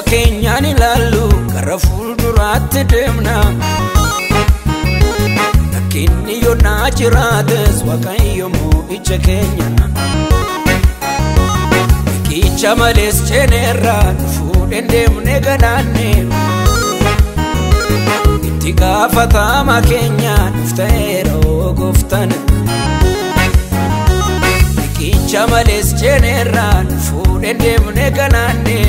keenyaan ilaallu gara fuulduraatti deemna Lakkinni yoonaa jiraates Waaqayyo moo'icha keenya Biqicha malees ceenerraa fuudhen deemne galaanne Itti gaafatama keenya dhufteera Gooftaan Biqicha malees ceenerraa fuudhen deemne galaanne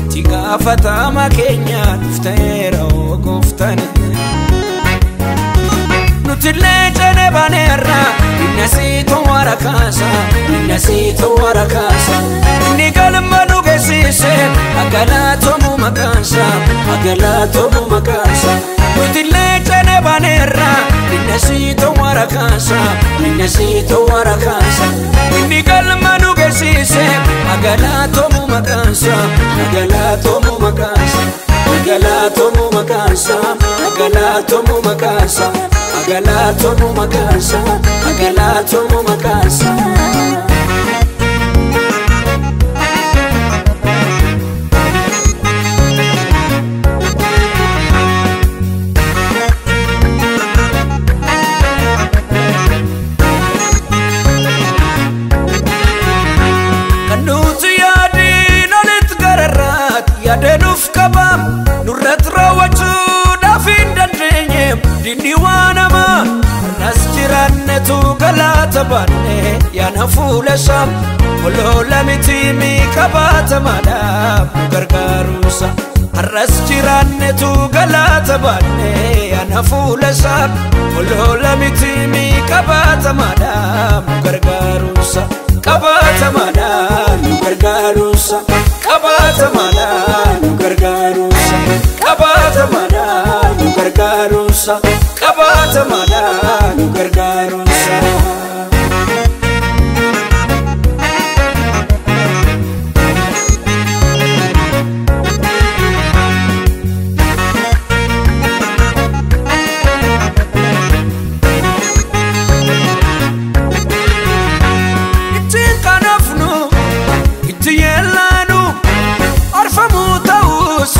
Itti gaafatama keenya dhufteera Gooftaan Nutillee cene baneerra Innasiitu warakaasa Innasiitu warakaasa Inni galma nu geessise Agalaatomu makaasa Agalaatomu makaasa Nutillee cene baneerra Innasiitu warakaasa Innasiitu warakaasa Inni galma nu geessise Agalaatomu makaasa Agalaatomu makaasa Agalaatomu makaasa Agalaatomu makaasa Agalaatomu makaasa Agalaatomu makaasa Kanuutu yaadiin olitti gararraat yaadenuuf qabam nurratti raawwachuudhaaf hin dandeenye Dinni waanama Ras jirannetu galaata baanne Yaana fuula isaa Oloola miti kabaata maadhaaf nu gargaaruusa Ras jirannetu galaata baanne Yaana fuula isaa Oloola miti kabaata maadhaaf nu gargaaruusa Kabaata maadhaaf nu gargaaruusa Kabaata maadhaaf nu gargaaruusa Kabaata maadhaaf nu gargaaruusa Kabaata maadhaaf nu gargaaruusa Ittiin kanafnu itti yeellaanu arfamuu ta'us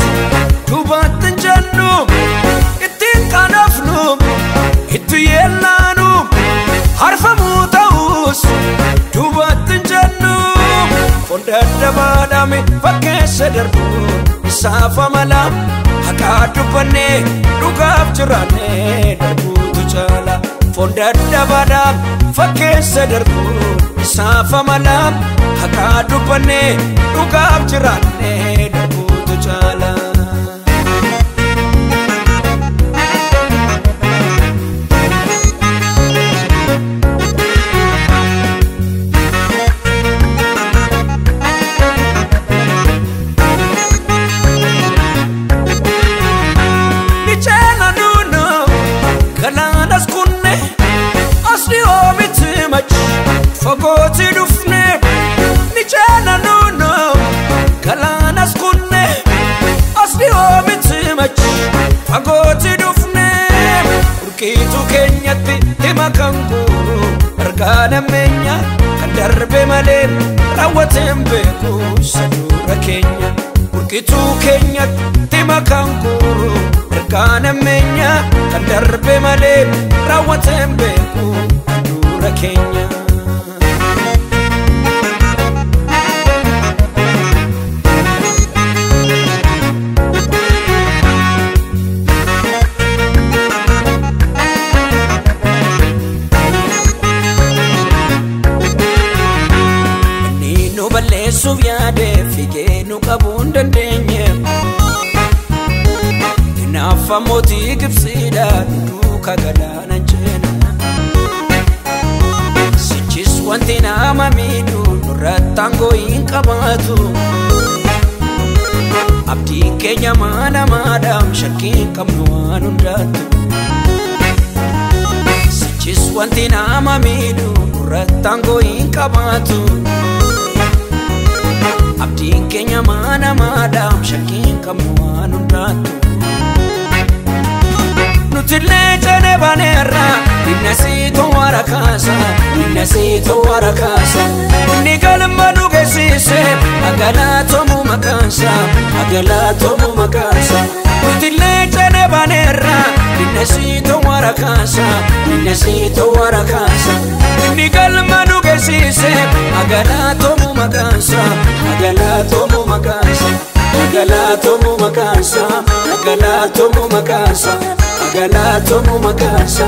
duubatti hin jennu Ittiin kanafnu itti yeellaanu arfamuu ta'us duubatti hin jennu Fonda dabaadhaame fakkeessa darbu isaaf amala Haqaa dubbannee dhugaaf jiraanne darbuutu caala Fonda dabaadhaame fakkeessa darbu isaaf amala Haqaa dubbannee dhugaaf jiraanne darbuutu caala Galaanas kunne asli oomiti mach Fogooti dhufne ni ceena nuno Galaanas kunne asli oomiti mach Fogooti dhufne Urkiitu keenyatti hima kan guuru Argaa nammeenya kan darbe malee raawwateen beeku saduura keenya Urkiitu keenyatti hima kan guuru Argaa nammeenya kan darbe malee raawwateen beeku saduura keenya Balleessuuf yaadee fiigee nu qabuu hin dandeenye Hinaafa mootii Gibsiidhaan duuka galaana ceena Sichis wanti nama miidhu nurratti aangoo hin qabaatu Abdiin keenya maadhaam shakkiin qabnu waan hundaatu Sichis wanti nama miidhu nurratti aangoo hin qabaatu Abdiin keenya maadhaam shakkiin qabnu waan hundaatu Nutillee cene baneerra Innasiitu warakaasa Innasiitu warakaasa Inni galma nu geessise Agalaatomu makansa agalatomu makansa utile chene banera Ninasito warakasa Nigal manu gesise agalatomu makansa agalatomu makansa agalatomu makansa agalatomu makansa agalatomu makansa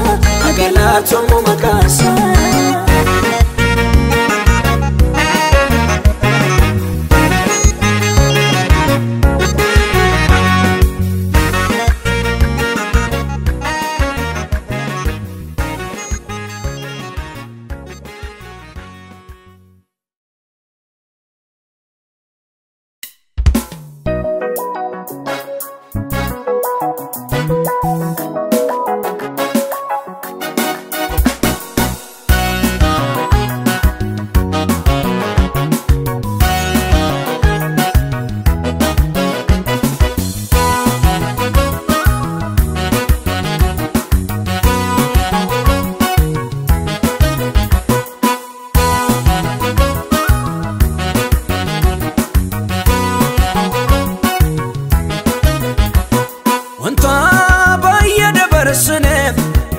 agalatomu makansa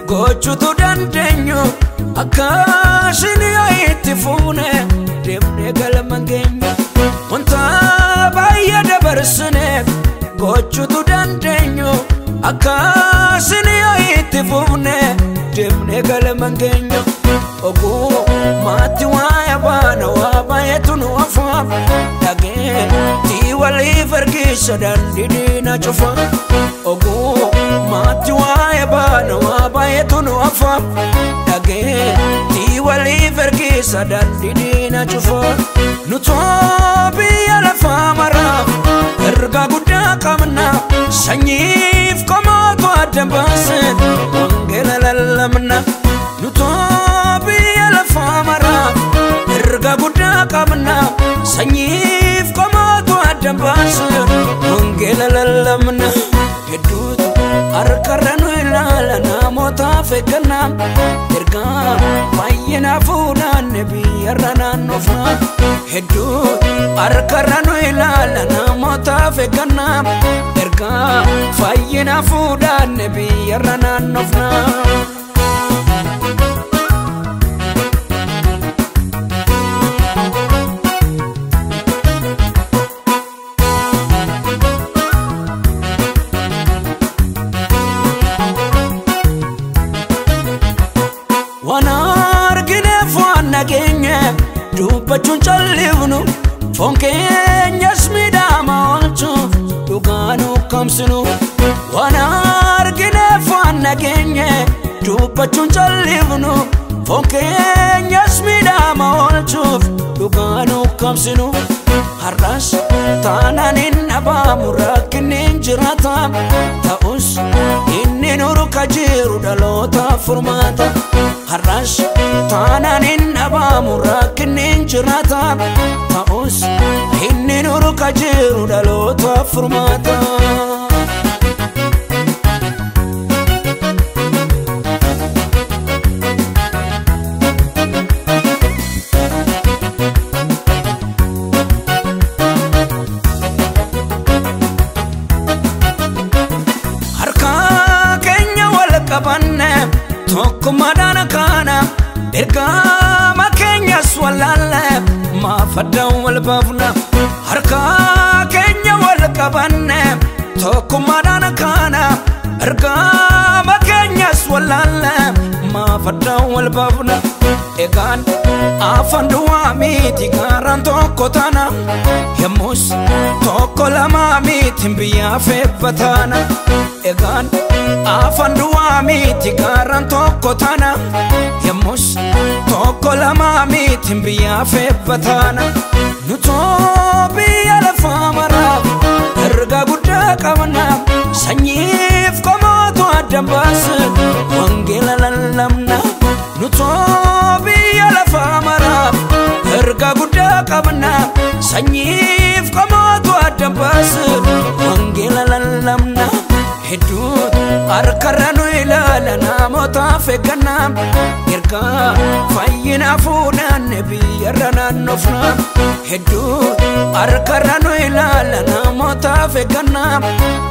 Gochutu dandenyo akashini aitifune demne galmangenya wanta baya dabarsene gochutu dandenyo akashini aitifune demne galmangenya ogu mati waya bana wabayetunu afa dage ti wali vergisha dandidina chufa ogu mati waya bana wabayetunu afa dage ti wali vergisha dandidina chufa nutobi ala famara erga gudda kamna sanyif komoto adambasen wangela lalamna nutobi ala famara erga gudda kamna sanyif komoto adambasen wangela lalamna hedut arkaranu ilala namota fekana erga bayyana funa nabi arana nofna hedut arkaranu ilala namota fekana erga bayyana funa nabi arana nofna Dubachun chalivnu fonkenya smidama olchu duganu kamsinu wanargine fanna genye dubachun chalivnu fonkenya smidama olchu duganu kamsinu harras tananin abamurakin jirata taus inni nuru kajiru dalota formata harras tananin abamurakin jirata taus inni nuru kajiru dalota formata Tokumadana kana erga makenya swalala ma fadaw wal bafna harka kenya wal kabanne tokumadana kana erga makenya swalala ma fadaw wal bafna egan afandu amiti garan tokotana yamus tokolama amiti biya febatana egan afandu amiti garan tokotana yamus tokolama amiti biya febatana nutobi ala famara erga gudda kamana sanyif komoto adambas wangela lalamna nutobi ala famara erga gudda kamana sanyif komoto adambas wangela lalamna Hedduut harkarra nu ilaala namootaaf eeggannaa ergaa fayyina fuudhanne biyyarra naannofna. Hedduut harkarra nu ilaala namootaaf eeggannaa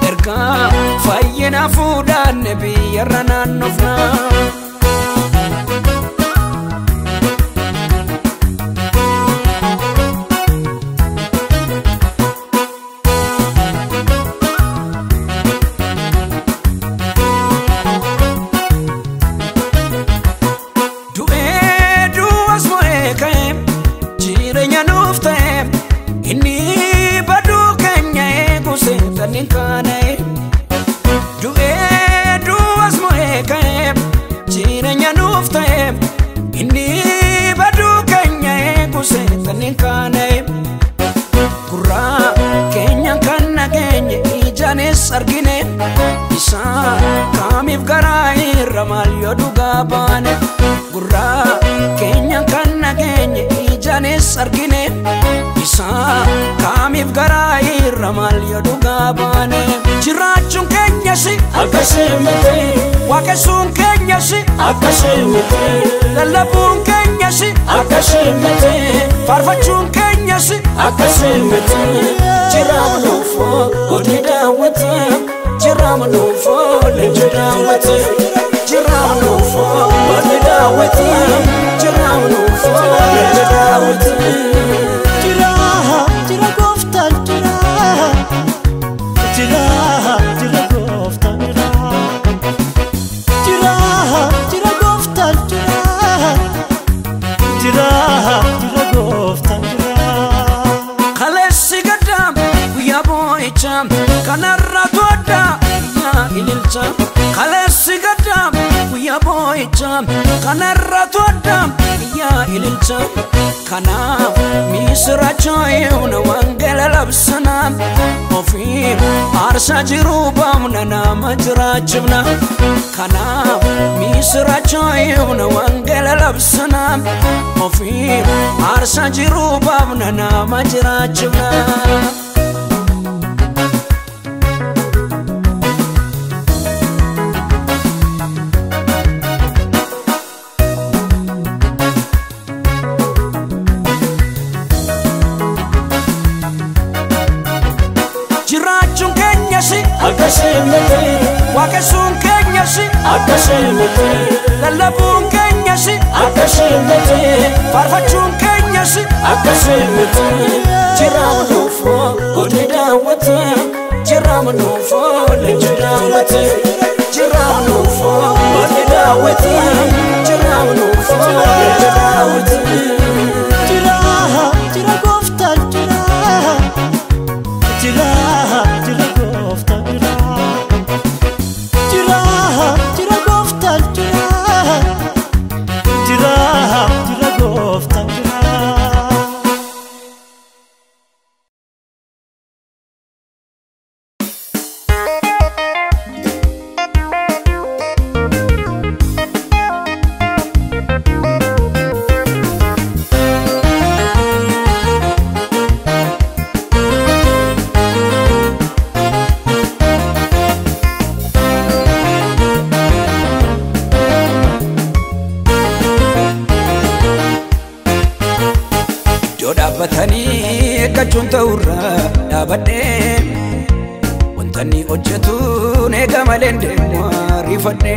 ergaa fayyina fuudhanne biyyarra naannofna. Argine isa kamif garai ramal yoduga bane gurra kenya kanna kenye ijanes argine isa kamif garai ramal yoduga bane jirachun kenya si akasemete wakesun kenya si akasemete lalabun kenya si akasemete farfachun kenya si akasemete jiramno fo odida wata jiramno fo lejida wata jiramno fo odida wata jiramno fo lejida wata jira goftal jira goftal jira goftal jira goftal kanarra toda ya ililcha khalasi gadam ya boycha kanarra toda ya ililcha kana misra choyuna wangala labsana ofi arsa jiruba munana majra chibna kana misra choyuna wangala labsana ofi arsa jiruba munana majra chibna. Akasemete wakesun kenya si akasemete lalabun kenya si akasemete farfachun kenya si akasemete jiramno fo odida wata jiramno fo lejida wata jiramno fo odida wata jiramno fo lejida wata jira goftal jira goftal batani kachunta urra dabade wantani ojjetu nega malende marifade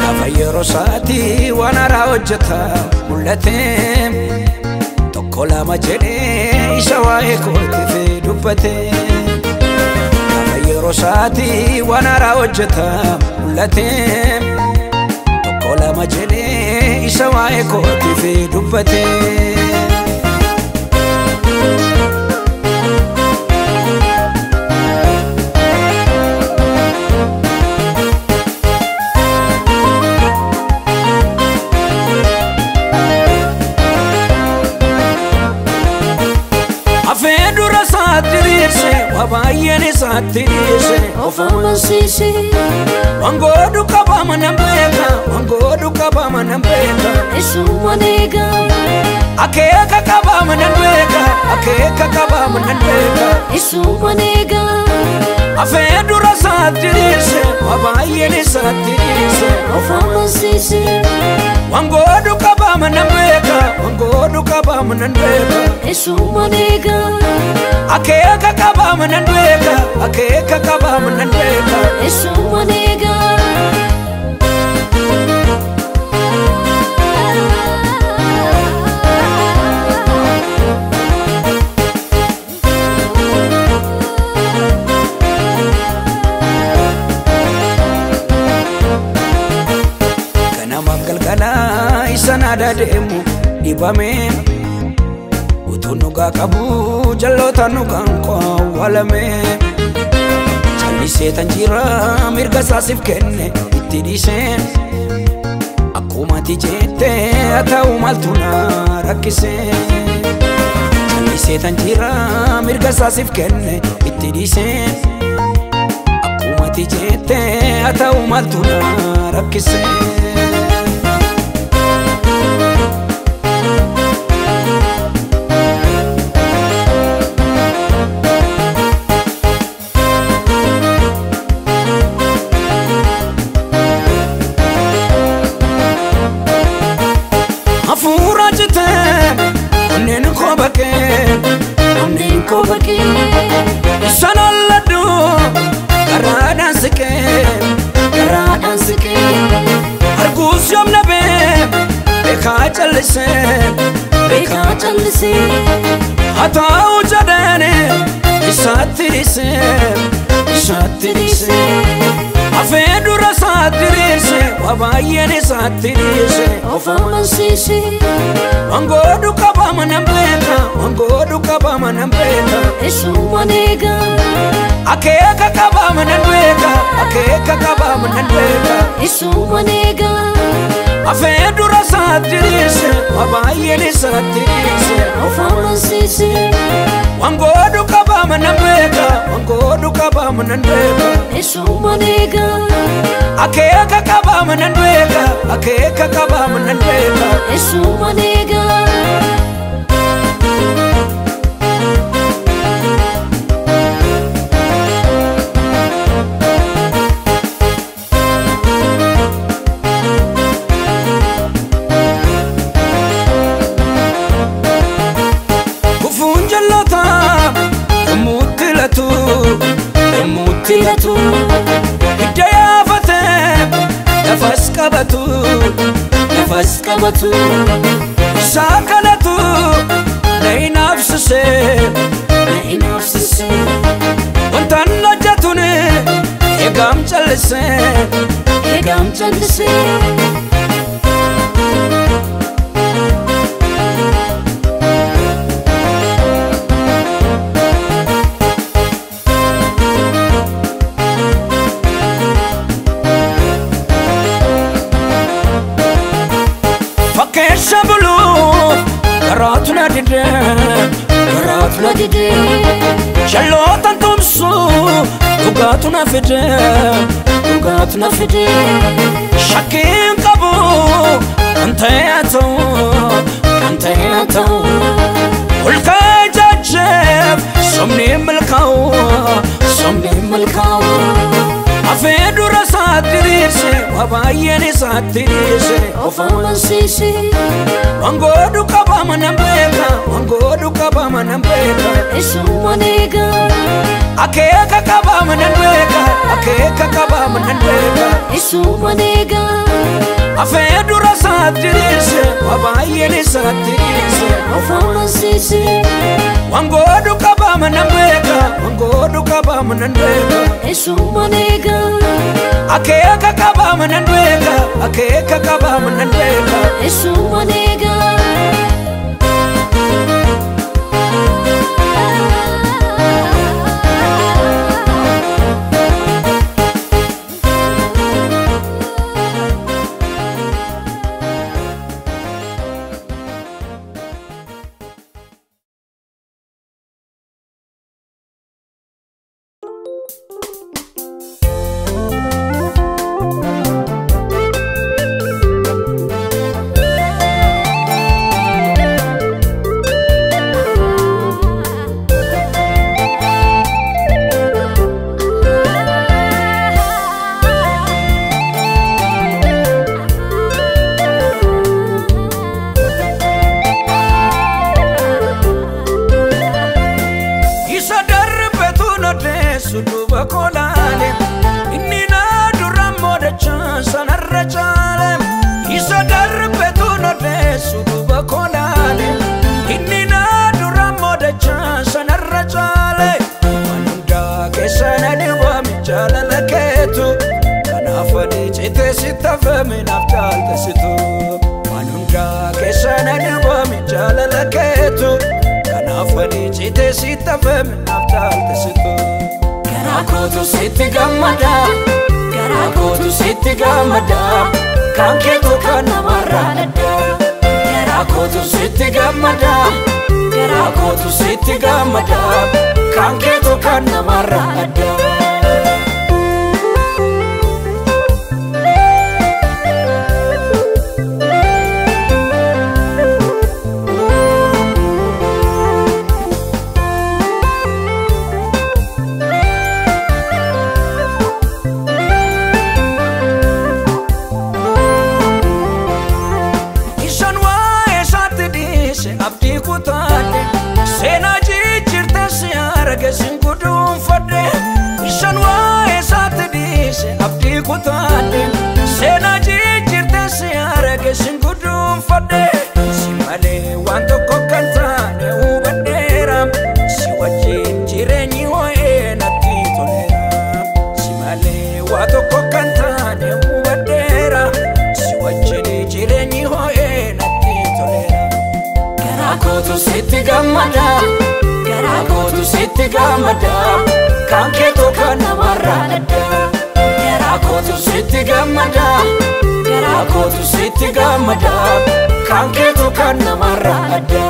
kafayero saati wanara ojjeta mulate tokkola majede isawae kote dubbate kafayero saati wanara ojjeta mulate tokkola majede isawae kote dubbate. Wabayeni satirisi ofama sisi wangodu kabama nambeka wangodu kabama nambeka isu wanega akeka kabama nambeka akeka kabama nambeka isu wanega afeedu rasaatirise wabaayene saatirise ofamasisi wangodu kabama nambeka wangodu kabama nambeka esumanega akeka kabama nambeka akeka kabama nambeka esumanega Sanada demu dibame utunuga kabu jalota nuganko walame chalise tanjira mirga sasif kenne itidise akuma tijete atau maltuna rakise chalise tanjira mirga sasif kenne itidise akuma tijete atau maltuna rakise Kobake sanalladu garadan sike argus yom nabe beka chalise hatau jadane isatirise afeedu rasaatirise wabaayene saatirise ofamasisi wangodu kabama nambeka wangodu kabama nambeka esumanega akeka kabama nambeka akeka kabama nambeka esumanega afeedu rasaatirise wabaayene saatirise ofamasisi wangodu kabama nambeka wangodu kabama nambeka esumanega akeka kabama nambeka akeka kabama nambeka esumanega mutilatu hidaya fate nafas kabatu sakalatu nainafsise wantan lajatune egam chalise Shabulu karatuna dide shalotan tumsu ugatuna fide shakin kabu antayato ulka jajef somni milkau afeedu rasaatirise wabaayene saatirise ofamasisi wangodu kabama nambeka esumanega akeka kabama nambeka esumanega afeedu rasaatirise wabaayene saatirise ofamasisi wangodu kabama nambeka esumanega akeka kabama nambeka esumanega duba kolale inni na dura modacha sanarra chale isa darbe tu no desu duba kolale inni na dura modacha sanarra chale manunda ke sanani wa mijala laketu kanafani chite sitafame naftal kasitu manunda ke sanani wa mijala laketu kanafani chite sitafame naftal kasitu Karakotu sitti gamada Karakotu sitti gamada Kanke toka namarra nadda Karakotu sitti gamada Karakotu sitti gamada Kanke toka namarra nadda Sena jijirte si arge singudum fadde Ishan wae saate dise abdi kutade Sena jijirte si arge singudum fadde Simale wanto kokantane ubadera Si wajin jireni hoe nati tolera Simale wanto kokantane ubadera Si wajin jireni hoe nati tolera Karakotu sitti gamada Karakotu sitti gamada Kanke toka namarra nadda Karakotu sitti gamada Karakotu sitti gamada Kanke toka namarra nadda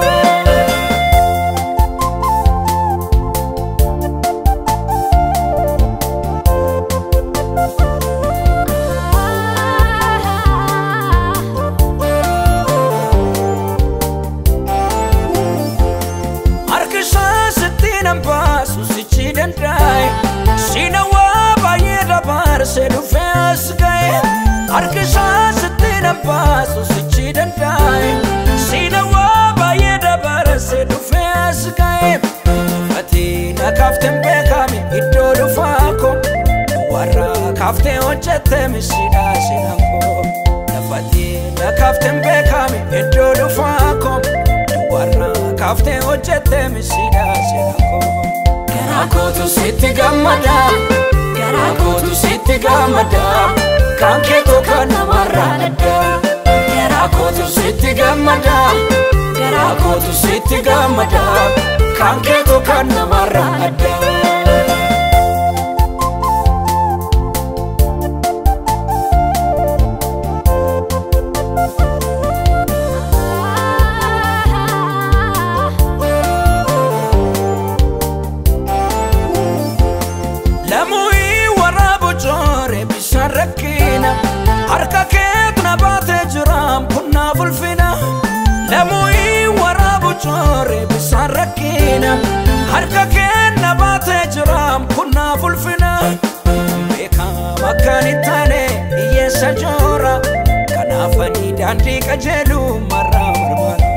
Sina wa bayeda barse du fes gae Arkisha sitina pasu sichiden dai Sina wa bayeda barse du fes gae Fatina kaften bekami iddo du fako Warra kafte ojete misida sinako Fatina kaften bekami iddo du fako Warra kafte ojete misida sinako Karakotu sitti gamada Karakotu sitti gamada Kanke toka namarra nadda Karakotu sitti gamada Karakotu sitti gamada Kanke toka namarra nadda Harka keetna baate jiram kunna fulfina Lamui warabu chore bisan rakkina Harka keetna baate jiram kunna fulfina Beka makkani tane iyesa jora Kanafani dandi kajelu marra marmara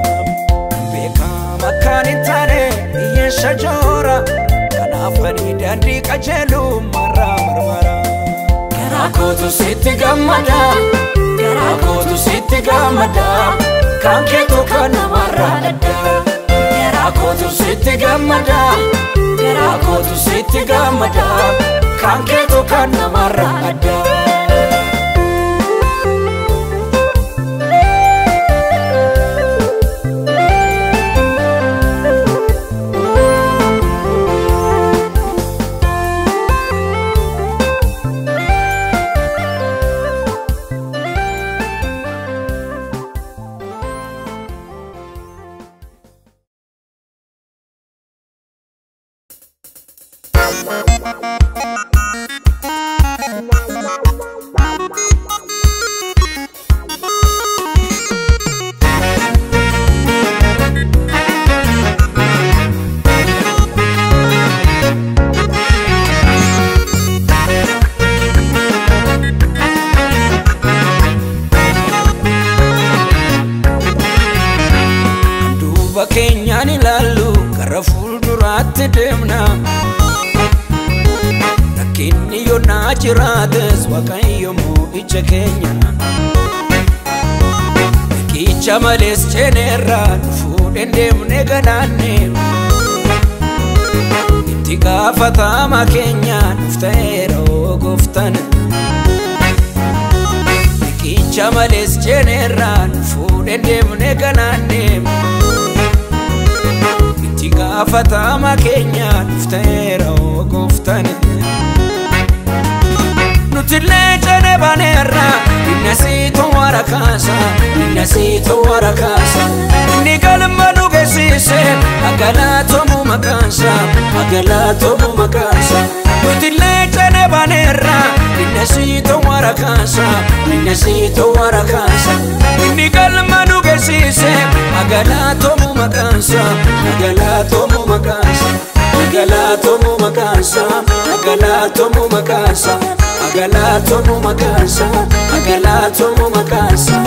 Beka makkani tane iyesa jora Kanafani dandi kajelu marra marmara Karakotu sitti gamada Karakotu sitti gamada Kanke toka namarra nadda Karakotu sitti gamada Karakotu sitti gamada Kanke toka namarra nadda Kinni yonna jiraates Waaqayyo moo'icha keenya Kicha males cenerra fuudhen deemne galaanne Itti gaafatama keenya dhufteera gooftaan Kicha males cenerra fuudhen deemne galaanne Itti gaafatama keenya dhufteera gooftaan Nutille jene banerra Innasitu warakasa Innasitu warakasa Inni galma nugesise Agalato mu makasa Agalato mu makasa Nutille jene banerra Innasitu warakasa Innasitu warakasa Inni galma nugesise Agalato mu makasa Agalato mu makasa Agalato mu makasa Agalato mu makasa Agalato mu makasa Agalato mu makasa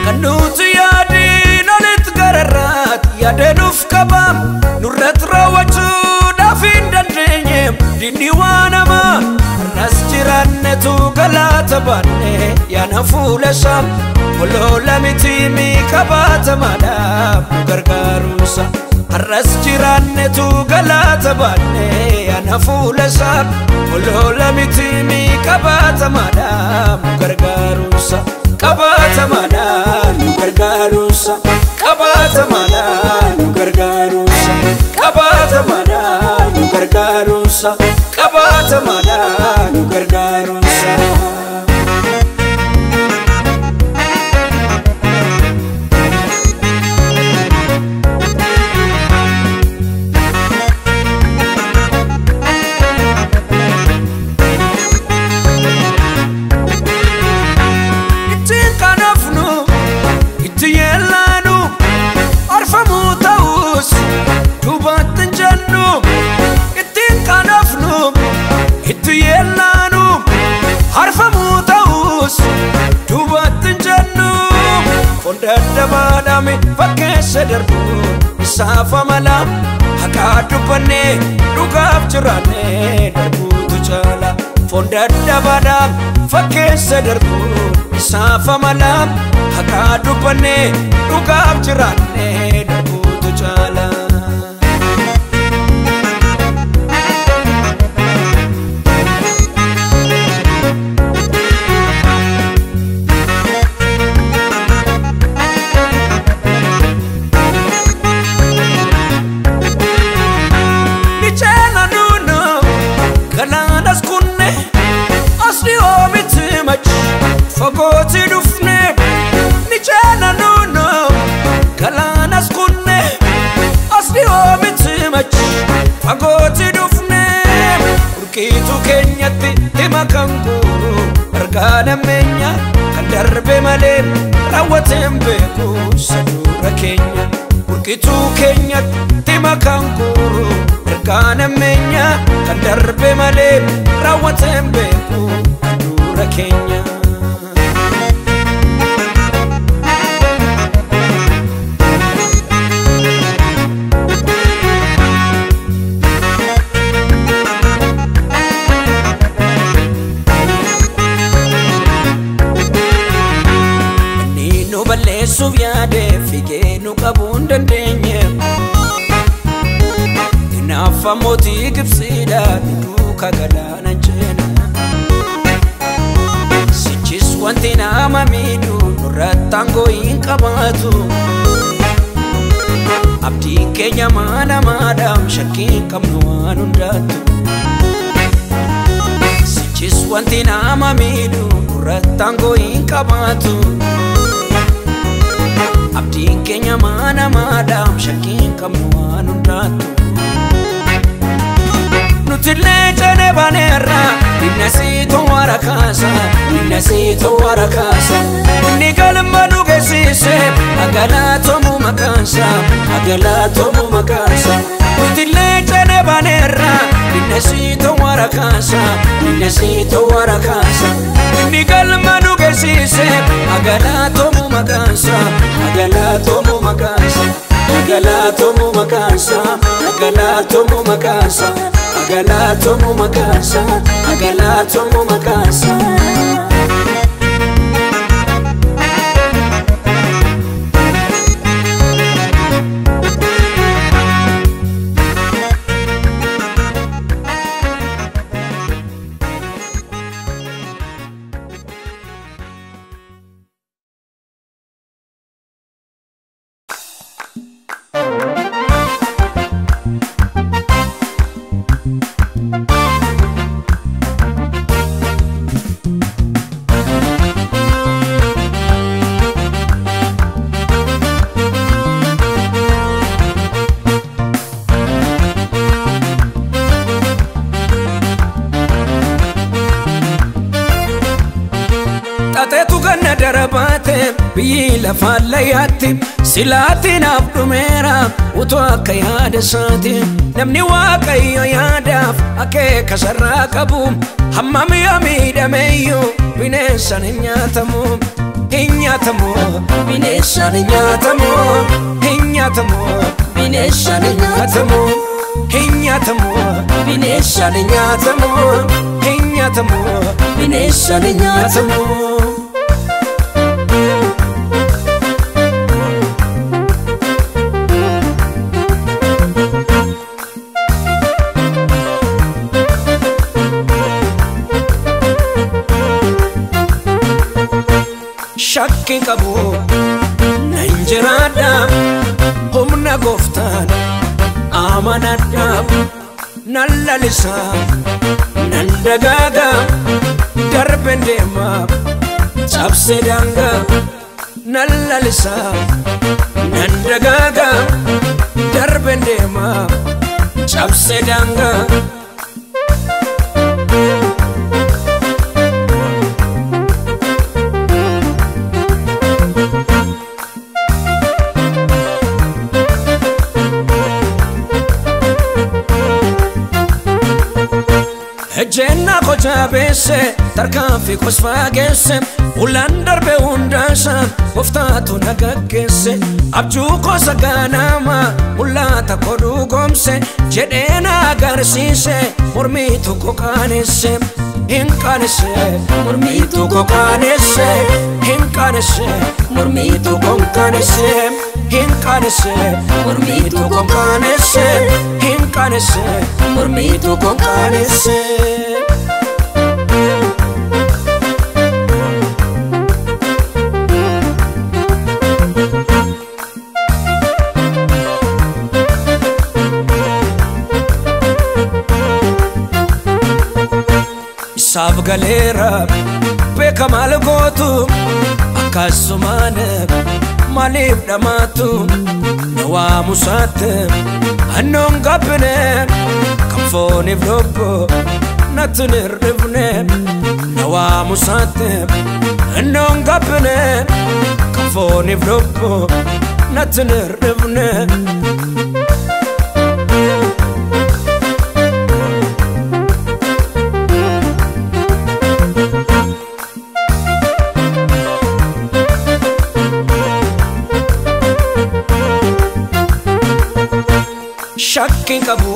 Kanuti yaadin olit gararat Yaadenuf kabam Nurrat rawwachu dafin dandeenye Dini waanama Ras jirannetu galata banne Yaana fuula sham Olola miti mi kabata madam Gargaaruusa Ras jirannetu galata banne Yaana fuula sham Olola miti mi kabata madam Gargaaruusa Kabata madam Gargaaruusa Kabata madam Gargaaruusa Kabata madam Gargaaruusa Kabata madam Gargaaruusa Ittiin kanafnu Itti yeellanu Arfamu ta'us Dubattin jennu Ittiin kanafnu Itti yeellanu Arfamu ta'us Dubattin jennu Fondadda baadhame fakkeessa darbu Isaafa mala Haqaa dubbanne dhugaaf jiraanne darbuutu caala Fondadda baadhame fakkeessa darbu Isaafa mala Haqaa dubbanne dhugaaf jiraanne darbuutu caala Nichela nuno Galanas kunne Asli omiti mach Fagoti dufne Nichela nuno Galanas kunne Asli omiti mach Fagoti dufne Urkitu kenyatti Tima kanguru Argana menya Kandarbe male Rawatem beku Sadura kenya Urkitu kenyatti Tima kanguru Argana menya Kandarbe male Rawatem beku Sadura kenya Balleessuuf yaade figeenu qabuun dandeenye Inaafa mootii Gibsiidha duuka galaana jeena Sichis wanti nama miidhu nurratti aangoo hin qabaatu Abdiin keenya maana maadhaam shakkiin qabnu waan hundaatu Sichis wanti nama miidhu nurratti aangoo hin qabaatu Abdiin keenya maana maadhaam shakkiin qabnu waan hundaatu Nutille jene banerra Innasitu warakasa Innasitu warakasa Inni galma nugesise Agalato mu makasa Agalato mu makasa Nutille jene banerra Dinnesito warakasa Dinnesito warakasa Inni galma nugesise Agalato mu makansa Agalato mu makansa Agalato mu makansa Agalato mu makansa Agalato mu makansa Agalato mu makansa Bila fallayati silati nafdumera uto akka yaada saati namni waaqayyo yaadaaf akeeka sarraa qabu hammam yamiidhameeyyu bineensan hin nyaatamu bineensan hin nyaatamu bineensan hin nyaatamu bineensan hin nyaatamu bineensan hin nyaatamu Shakki qabu nanjirada humna goftaan amanadha nallalisa nandagaga darben deema cabse danga nallalisa nandagaga darben deema cabse danga Jenna koja bese tarkafi kosfagese ulan darbe undasa uftatu nagagese abju kosaganama ulata kodu gomse jedena garsise murmitu kokanese hinkanese murmitu kokanese hinkanese murmitu konkanese hinkanese murmitu konkanese hinkanese murmitu konkanese Saaf galera beka mal gootu akkasumane malif dhamatu nawaa musaate annoon gabbine kamfooniif lobbo natun hirrifne nawaa musaate annoon gabbine kamfooniif lobbo natun hirrifne Shakki qabu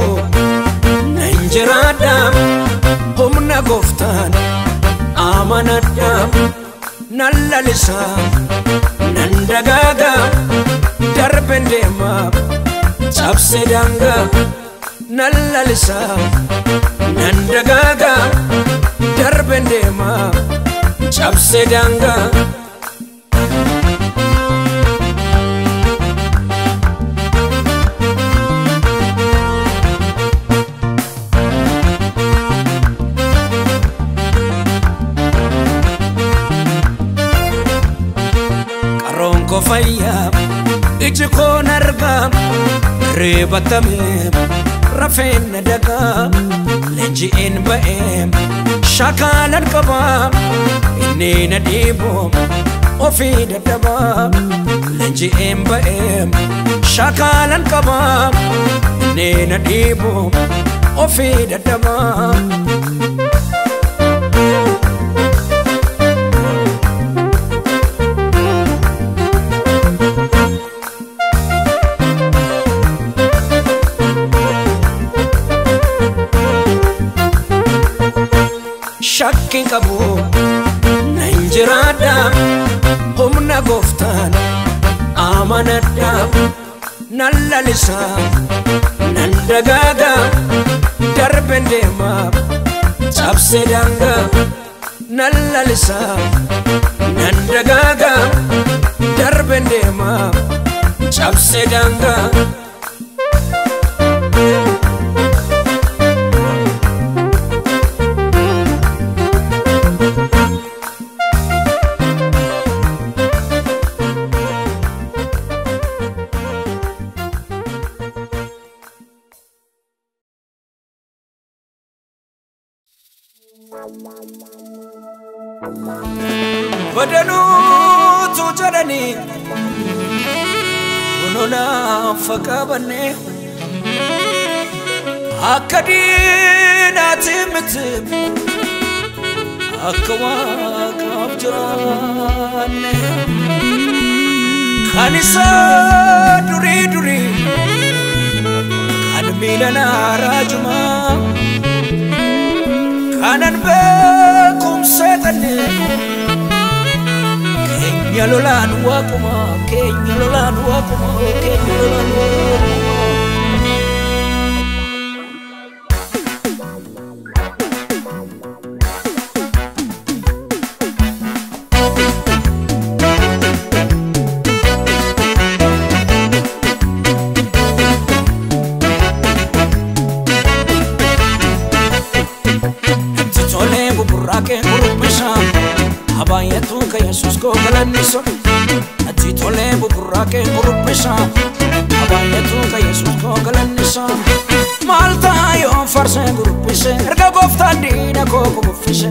nanjirada humna goftaan amanadha nallalisa nandagaga darben deema cabse danga nallalisa nandagaga darben deema cabse danga Kofaya ijiko narga rebatame rafen daga lenji in baem shakalan kaba inni nadibo ofi daba lenji in baem shakalan kaba neena dhiibu ofii dadhabaa. Shakki qabu nan jiraadha humna gooftaan amanadha nan lalisa nan dagaaga darben deema cabse daanga nan lalisa nan dagaaga darben deema cabse daanga. Badanuutu jedhanii kunuunaan fakkaabannee akka diinaatti miti akka waaqaaf jiraanne kan isa durii kan miilanaa raajumaa kanan beekumseetanne keenya lolaan waaquma keenya lolaan waaquma keenya lolaan waaquma. Abayatu ka Yesus ko galanisa ati tole bukurra ke kurupisa. Abayatu ka Yesus ko galanisa malta yo farse kurupise erga gofta dina ko kurupise.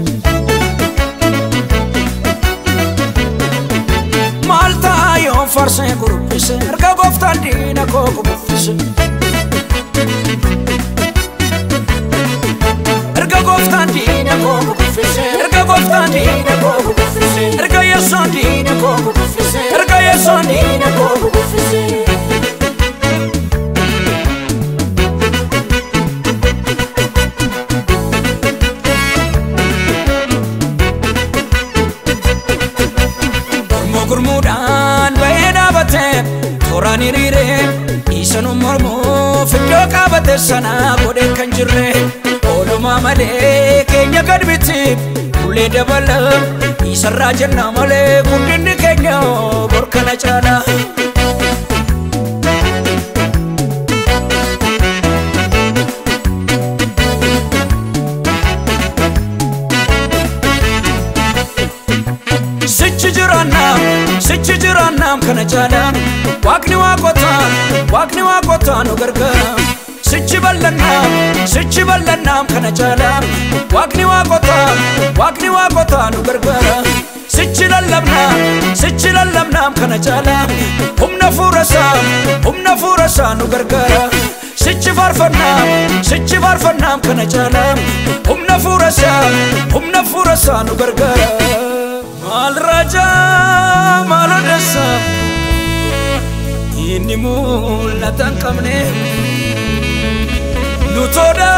Malta yo farse kurupise erga gofta dina ko kurupise. Erga gofta dina ko kurupise erga gofta dina ko kurupise erga Yesus dina ko kurupise erga Yesus dina ko kurupise. Gurmuudhaan bahee dhaabate tooraan hiriiree isanu mormuu fiddoo qaabate sana godhe kan jirre oolumaa malee keenya gad miti ulee dabala isarraa jenna malee guddinni keenya borkana caala. Sichi jiraannam kana caala waaqni waaqota nu gargaara. Sichi bal'annaam kana caala waaqni waaqota nu gargaara. Sichi lallabnaam kana caala humna fuurasaa nu gargaara. Sichi faarfannaam kana caala humna fuurasaa nu gargaara. Mal raja mal odessa inni mul'atan qabne nutoda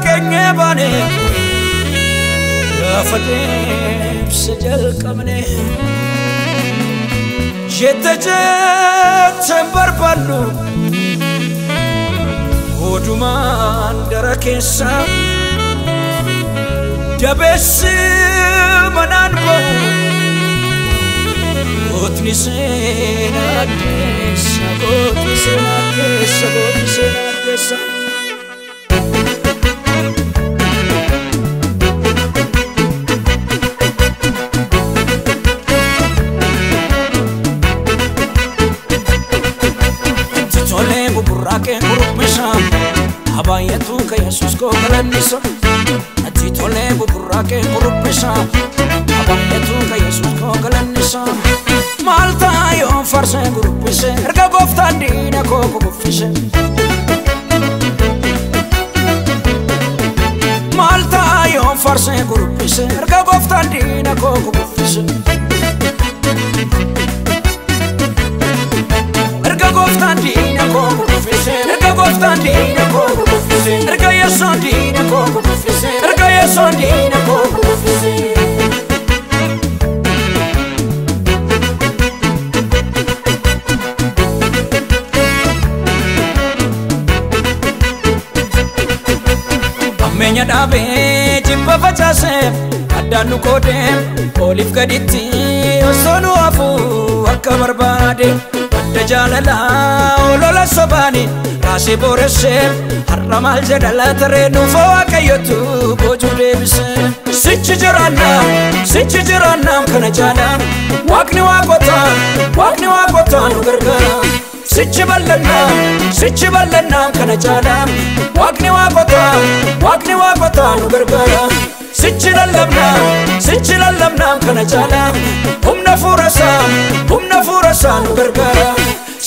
keenya baane gaafa deemsa jalqabne jetteen barbaannu odumaan dara keessa dabeessi manaan bahu gootni seenaa keessa. Titolee buburraa kee kurupisa abayatu ka Yesus ko galanisa. Titolee buburraa kee kurupisa abayatu ka Yesus ko galanisa. Malta yo farse kurupise erga gofta dina ko kurupise. farsee gurubbise erga gooftaan diina koo kuffise erga gooftaan diina koo kuffise erga gooftaan diina koo kuffise erga yesoon diina koo kuffise erga yesoon diina koo kuffise Menya dabe jibba facase addanu kode olif gaditti osonu afu akka barbade adda jaalala olola sobani rase borese harramal jedala tarenu fo akayotu boju debise sichi jirana kana jala waqni waqota nu gargara sichi ballana kana jala waqni waqota nu gargara sichi lallabna kana jala humna furasa nu gargara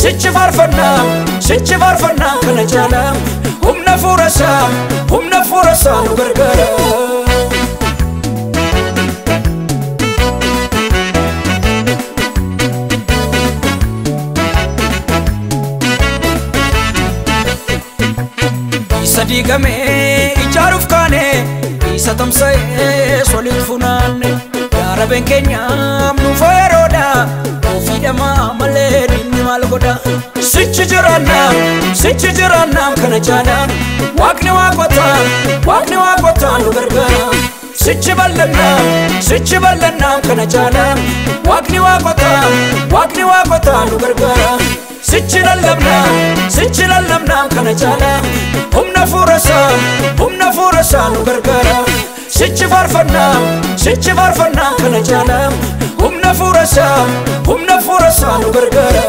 sichi farfannaa kana jala humna furasa nu gargara Sadigame ijaruf kane isa tamsae solit funane yara ben Kenya amnu faroda ofidama male dinni malgoda sichi jirana kana jala waqni waqota nu gargara sichi ballana kana jala waqni waqota nu gargara sichi lallabna kana jala humna furasa nu gargara sichi farfannaa kana jala humna furasa nu gargara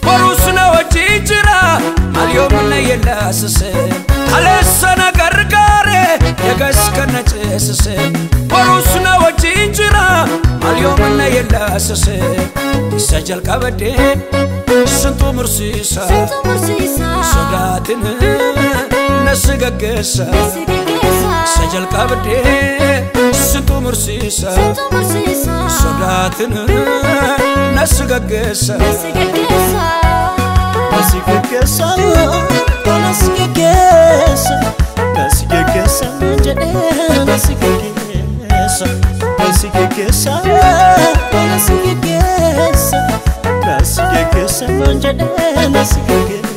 Borusna wajijira alyomna yelasse alessana gargare yagaskana chesse Borusna wajijira alyomna yelasse sajal kabade suntu mursisa sodatin nasgagesa sajal kabade suntu mursisa sodatin nasgagesa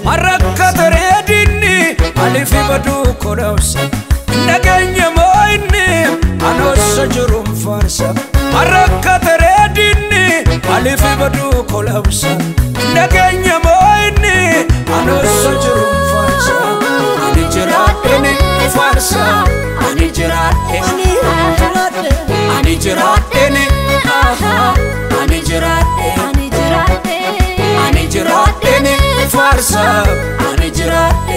Maraka teredini alifi badu kodausa naganya moini anosa jurum farsa Maraka teredini alifi badu kodausa naganya moini anosa jurum farsa Anijirate farsa Anijirate farsa Anijirate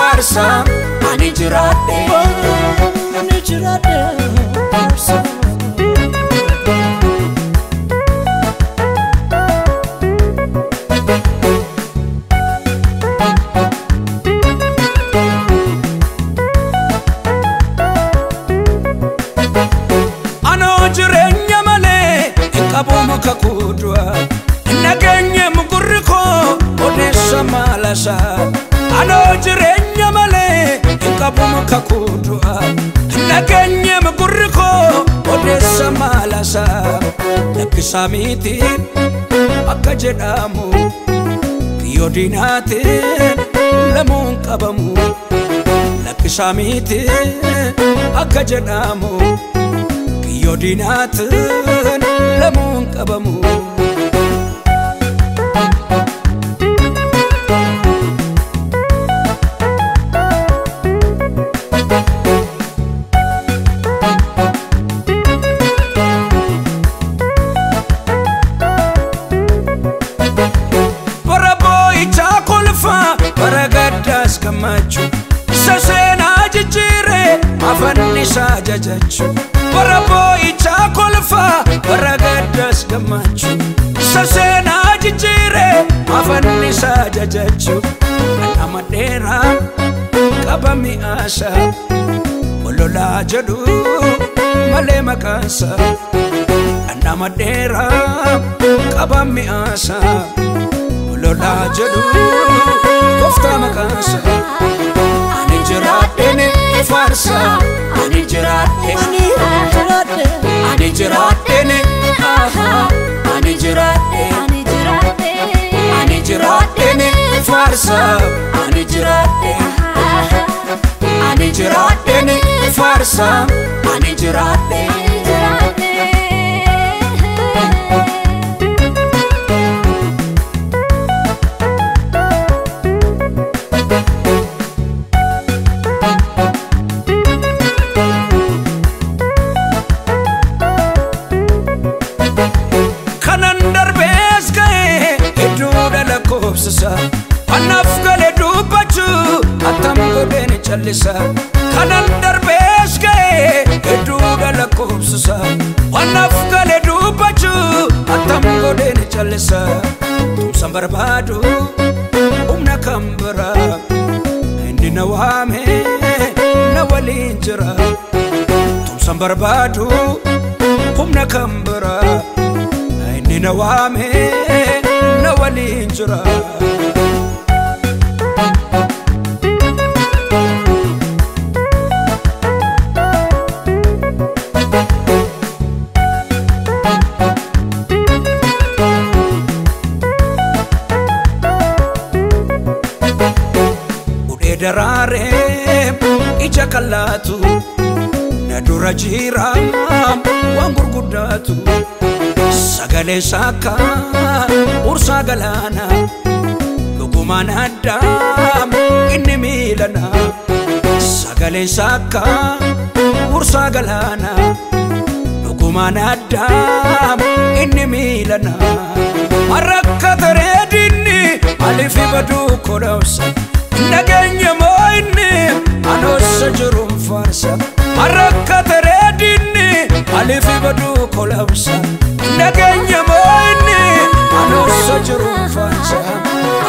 farsa Anijirate farsa Abumu kakudwa naganye muguriko odessa malasa ano jirenya male abumu kakudwa naganye muguriko odessa malasa nakisamiti akajedamu yodinate lamun qabamu nakisamiti akajedamu yodinate lamun qabamu isa jajachu Baraboi chakolfa Baragadas gamachu Sasena jijire Afan isa jajachu Anamadera Kabami asa Olola jadu Male makasa Anamadera Kabami asa Olola jadu Kofta makasa Anijiratene farsa Anijiratene Anijiratene aha Anijiratene Anijiratene farsa Anijiratene Anijiratene farsa Anijiratene Anafgale dubachu atam godene chalisa kanan darbes gae eduga la kopsusa anafgale dubachu atam godene chalisa tum sambarbadu umna kambara indi nawame nawalinjira tum sambarbadu umna kambara indi nawame nawalinjira Darare ija kalatu nadura jira wangurgudatu sagale saka ursa galana lugumana adam inni milana sagale saka ursa galana lugumana adam inni milana marakka taredini alifi badu kodawsa Naganya moini anosa jurum farsa Maraka teredini alifi badu kolabsa Naganya moini anosa jurum farsa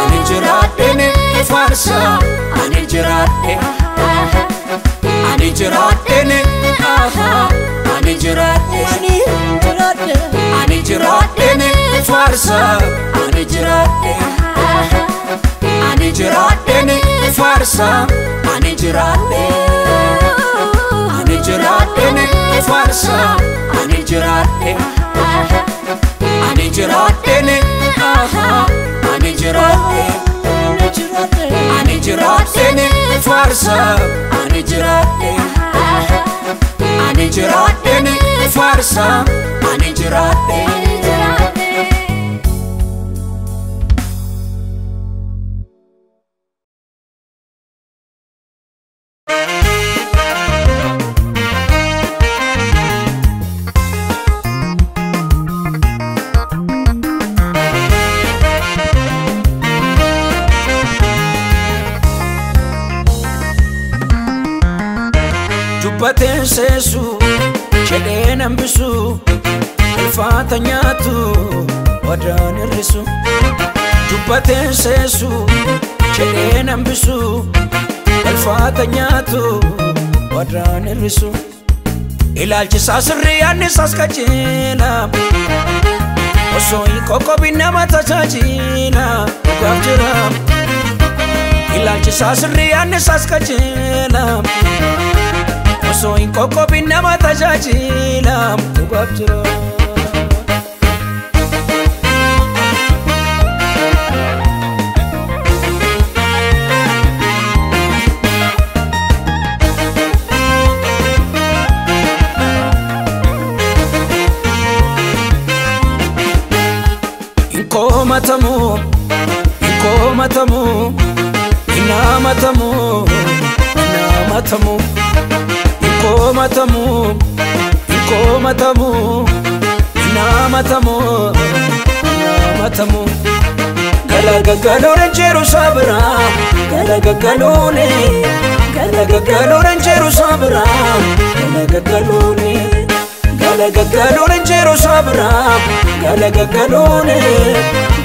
Anijiratene farsa Anijiratene Anijiratene aha Anijiratene Anijiratene farsa Anijiratene Anijiratene farsa Anijiratene Anijiratene farsa Anijiratene Anijiratene aha Anijiratene Anijiratene farsa Anijiratene Anijiratene farsa Anijiratene Baten sesu cheden ambisu fatanyatu wadan risu Baten sesu cheden ambisu fatanyatu wadan risu Ilalchi sasri anisas kachina Osoi kokobina matachina Gafjira Ilalchi sasri anisas kachina So in koko binna mata jajila mugabjira Inko matamu ina matamu Inko matamu ina matamu Galagagalone jeru sabra Galagagalone Galagagalone jeru sabra galagagaluni galagagaluni jiru sabra galagagaluni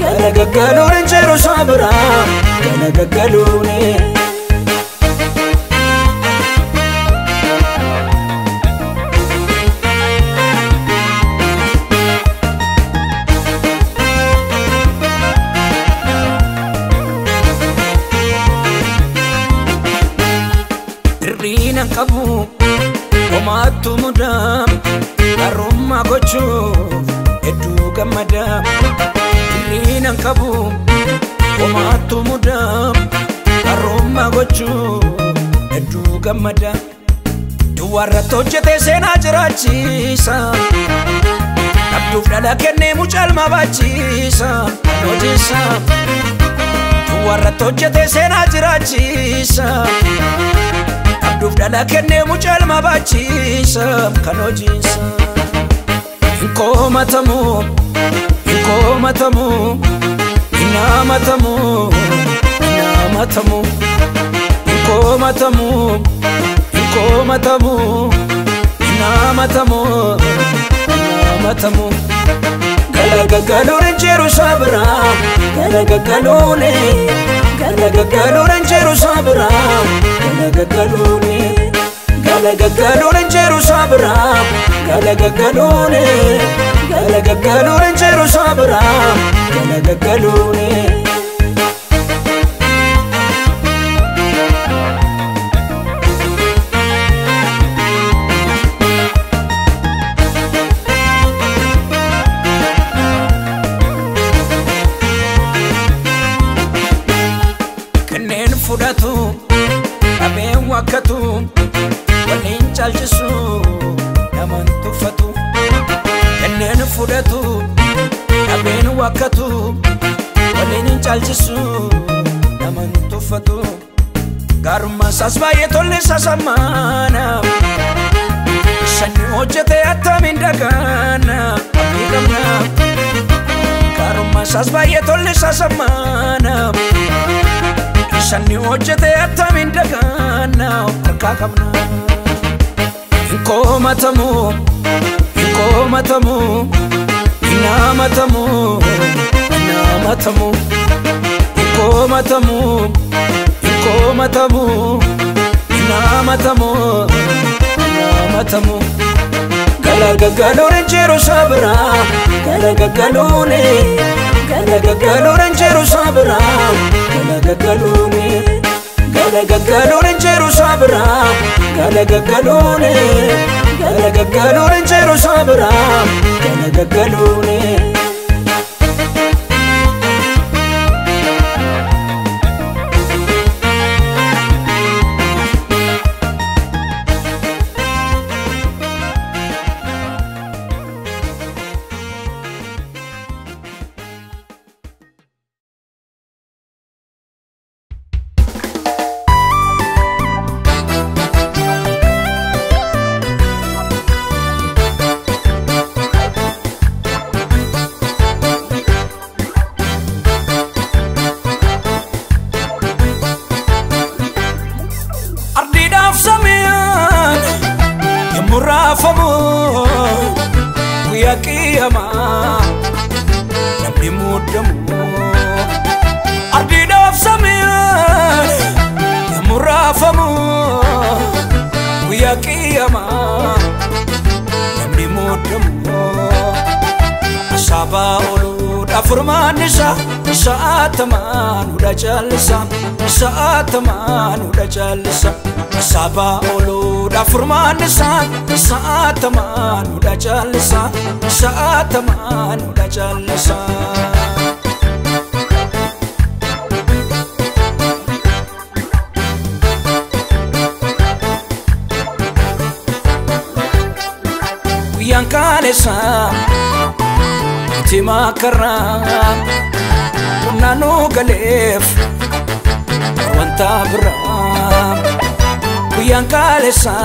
galagagaluni jiru sabra galagagaluni Rina kabu Omatu mudam Aroma gochu Edu gamadam Rina kabu Omatu mudam Aroma gochu Edu gamadam Duwara tojete sena jirachisa Abduf dala kenne muchal mabachisa Nojisa Duwara tojete sena jirachisa Abduf dala kenne muchal mabachisa Kanojisa Inko matamu Inamatamu Inko matamu Inamatamu Galagagaluni jiru sabra Galagagaluni jiru sabra Galagagaluni jiru sabra Galagagaluni jiru sabra Galagagaluni Fudatu, abe wakatu, walin chalchisu, naman tufatu. Kenen fudatu, abe wakatu, walin chalchisu, naman tufatu. Garuma sasbaye tolle sasamana, shani ojete atamin dagana, abigamna. Garuma sasbaye tolle sasamana. Shani ojete atamin dagana Karkakamna Inko matamu Inamatamu Inko matamu Inamatamu Galagagaluni jiru sabra Galagagaluni jiru sabra Galagagaluni jiru sabra Galagagaluni jiru sabra Galagagaluni Murafamu Kuya kiyama Namni mudamu Ardidaf samiyan Murafamu Kuya kiyama Namni mudamu Asaba olu dafurman nisa Saataman uda jalisa Saataman uda jalisa Asaba olu dafurman nisa Saataman uda jalisa Saataman uda jalisa Yang kalesa Tima karam Nanu galef Wanta bram Yang kalesa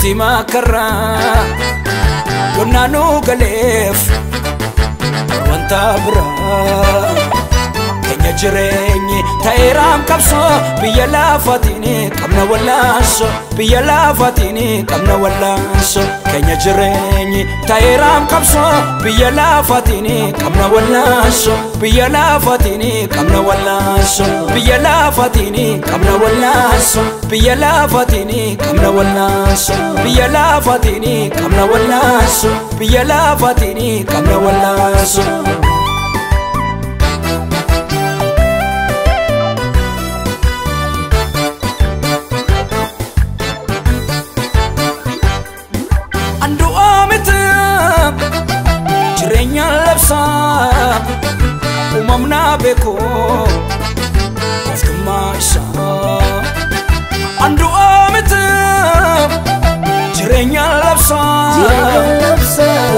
Tima karam Nanu galef Wanta bram keenya jireenyi ta'eeraam qabsoo biyya laafaatiini qabna wallaansoo biyya laafaatiini qabna wallaansoo keenya jireenyi ta'eeraam qabsoo biyya laafaatiini qabna wallaansoo biyya laafaatiini qabna wallaansoo biyya laafaatiini qabna wallaansoo biyya laafaatiini qabna wallaansoo biyya laafaatiini qabna wallaansoo biyya laafaatiini qabna wallaansoo umamna beko oftuma isa andu amita jirenya lapsa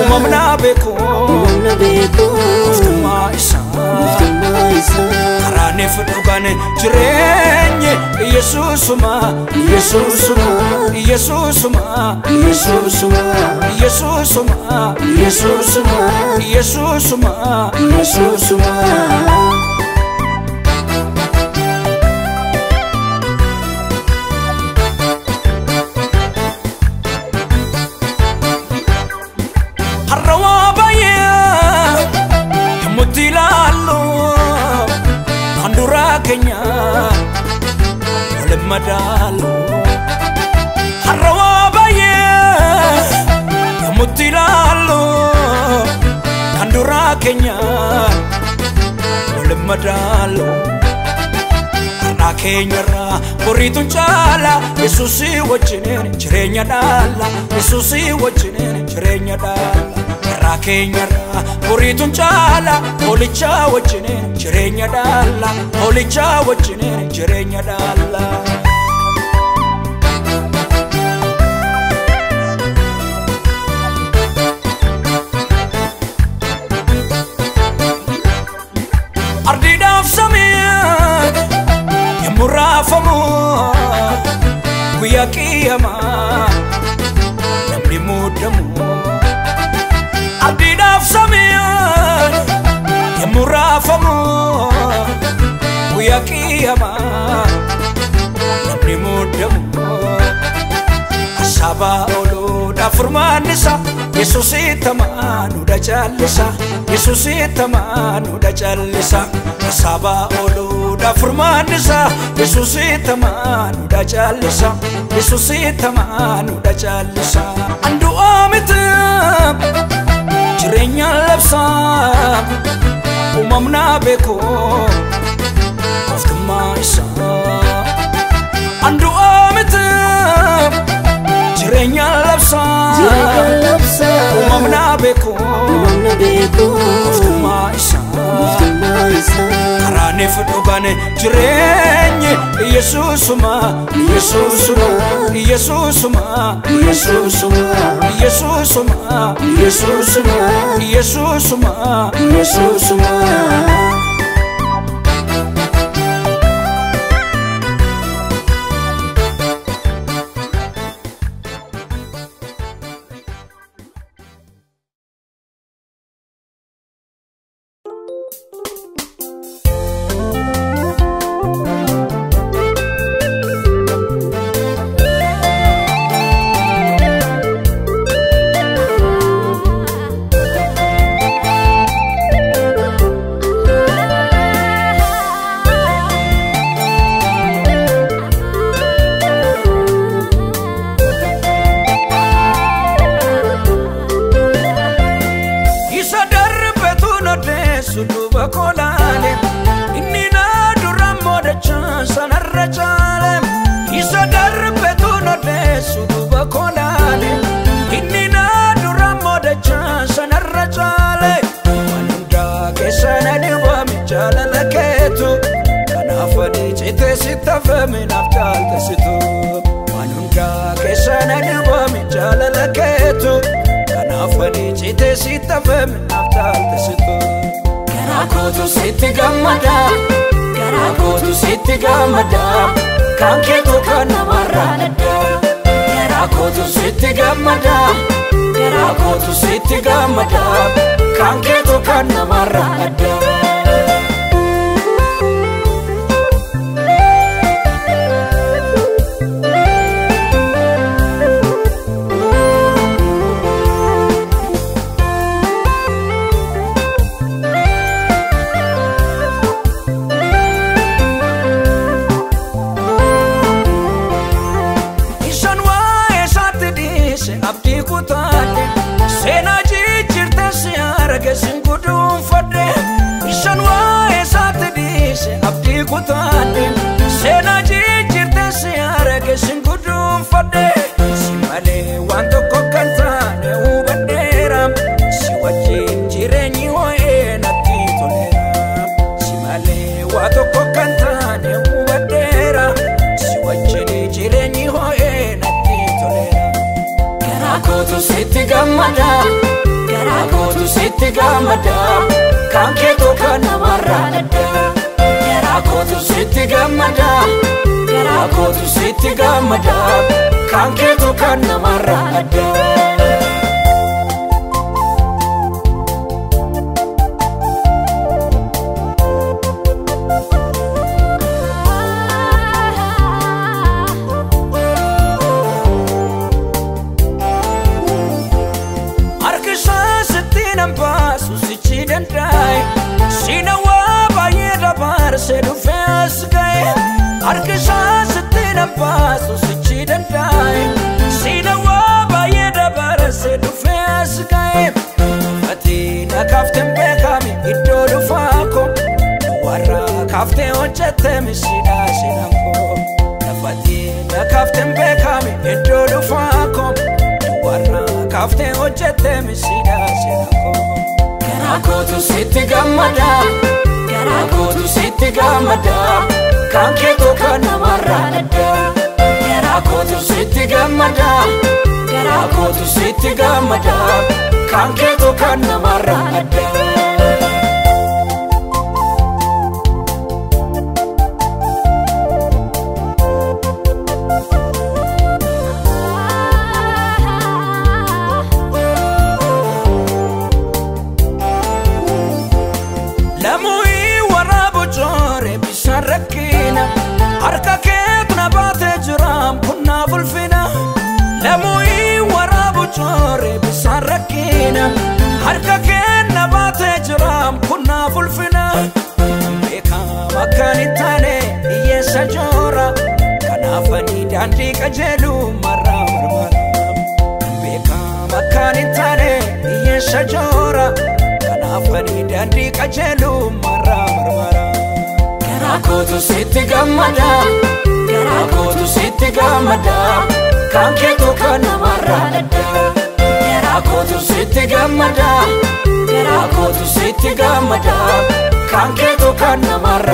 umamna beko oftuma isa karane fudugane jirenye Yesusuma Yesusuma Yesusuma Yesusuma Yesusuma Yesusuma Yesusuma Yesusuma Madalo Harrawabaye Yamutilalo Kandura Kenya Ole Madalo Harra Kenya ra Boritun chala Yesusi wajine Jirenya dala Yesusi wajine Jirenya dala Harra Kenya ra Boritun chala Holicha wajine Jirenya dala Holicha wajine Jirenya dala Murafamu kuya kiyama namni mudamu abidaf samia ya murafamu kuya kiyama namni mudamu asaba olo da furmanisa Yesusi tamanu da chalisa Yesusi tamanu da chalisa asaba olo da furmanisa Yesusi tamanu da chalisa Yesusi tamanu da chalisa andu amita jirenya lapsa umamna beko oftuma isa andu amita jirenya lapsa umamna beko oftuma isa karane fudugane jirenye Yesusuma Yesusuma Yesusuma Yesusuma Yesusuma Yesusuma Yesusuma Yesusuma abdii kutaadhe seenaa jijjiirte si arge sin guduunfadhe isaan waa'ee isaatti dhiise abdii kutaadhe seenaa jijjiirte si arge sin guduunfadhe si malee waan tokko kan taane hubadheera si wajjin jireenyi ho'ee natti toleera si malee waan tokko kan taane hubadheera si wajjin jireenyi ho'ee natti toleera garaa kootu sitti gammada garaa kootu sitti gammada kan keetu kan namarraa adda garaa kootu sitti gammada garaa kootu sitti gammada kan keetu kan namarraa adda Sina waa baay'ee dabarse dhufee as ga'e harki isaa sitti nambaasu sichi danda'e sina waa baay'ee dabarse dhufee as ga'e ati na kaafte beekame iddoo dhufaako warra kaafte hojjette misidhaa sinanko ati na kaafte beekame iddoo dhufaako warra kaafte hojjette misidhaa sinanko garaa kootu sitti gammada garaa kootu sitti gammada kan keetu kan namarraa adda garaa kootu sitti gammada garaa kootu sitti gammada kan keetu kan namarraa adda harka keetu na baatee jiraam kunna fulfina lamui waraabu joore bisaan rakkina harka keetu na baatee jiraam kunna fulfina beekam akkaan hin taane hiyyeessa joora kanaafanii daandii qajeelu marraa marmara beekam akkaan hin taane hiyyeessa joora kanaafanii daandii qajeelu marraa marmara garaa kootu sitti gammada garaa kootu sitti gammada kan keetu kan namarraa adda garaa kootu sitti gammada garaa kootu sitti gammada kan keetu kan namarraa